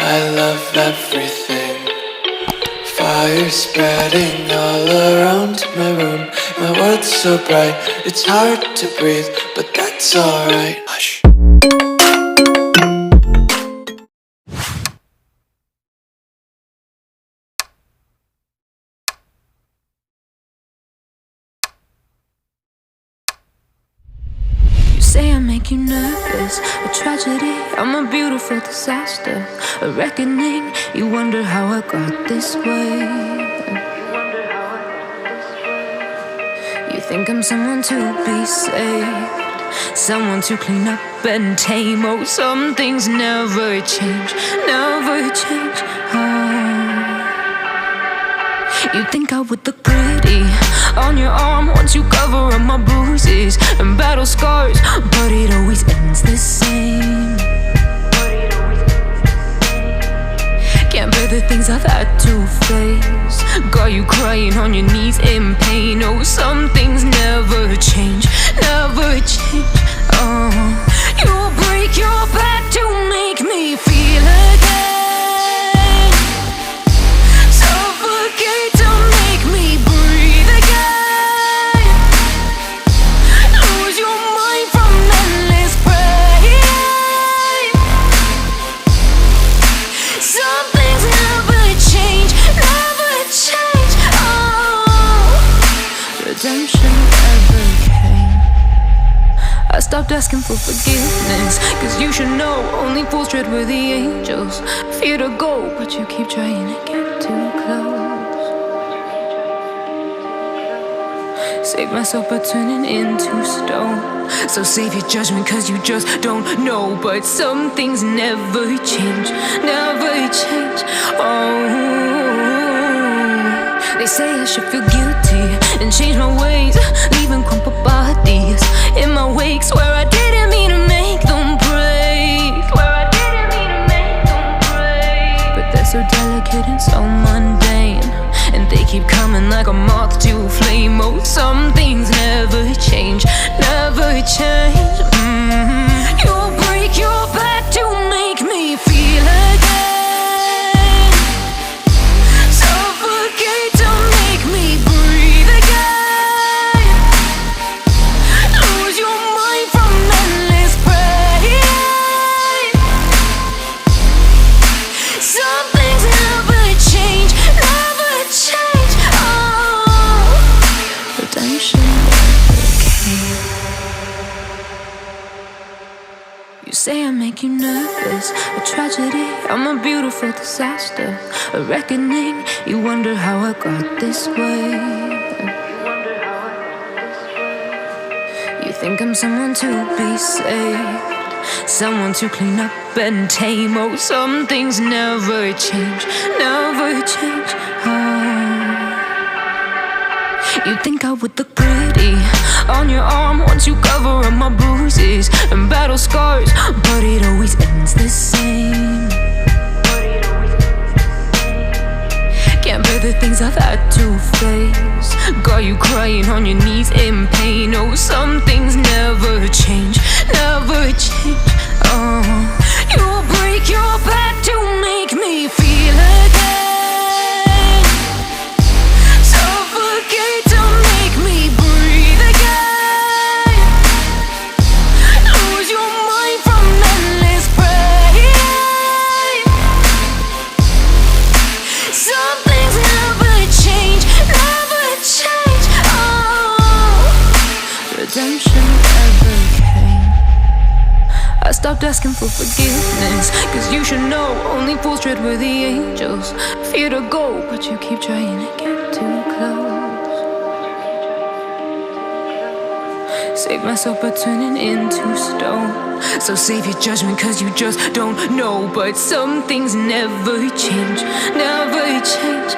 I love everything. Fire spreading all around my room. My world's so bright, it's hard to breathe, but that's alright. Hush. Say I make you nervous, a tragedy, I'm a beautiful disaster, a reckoning, you wonder how I got this way. You think I'm someone to be saved, someone to clean up and tame. Oh, some things never change, never change. You think I would look pretty on your arm once you cover up my bruises and battle scars, but it always ends the same. Can't bear the things I've had to face, got you crying on your knees in pain. Oh, some things never change, never change. You'll break your back to make me feel again. I stopped asking for forgiveness, cause you should know only fools tread where the angels fear to go, but you keep trying to get too close. Save myself by turning into stone, so save your judgment cause you just don't know. But some things never change, never change. They say I should feel guilty and change my ways, leaving crumpled bodies in my wake. Swear I didn't mean to make them break, but they're so delicate and so mundane, and they keep coming like a moth to a flame. Oh, some things never change, never change. You'll break your back to make me feel again. Say I make you nervous, a tragedy, I'm a beautiful disaster, a reckoning, you wonder how I got this way. You think I'm someone to be saved, someone to clean up and tame. Oh, some things never change, never change. You think I would look pretty on your arm once you cover up my bruises and battle scars, but it always ends the same. Can't bear the things I've had to face, got you crying on your knees in pain. Oh, some things never change, never change. You'll break your back to make me feel again. I stopped asking for forgiveness, cause you should know only fools tread where the angels fear to go, but you keep trying to get too close. Save myself by turning into stone, so save your judgment cause you just don't know. But some things never change, never change.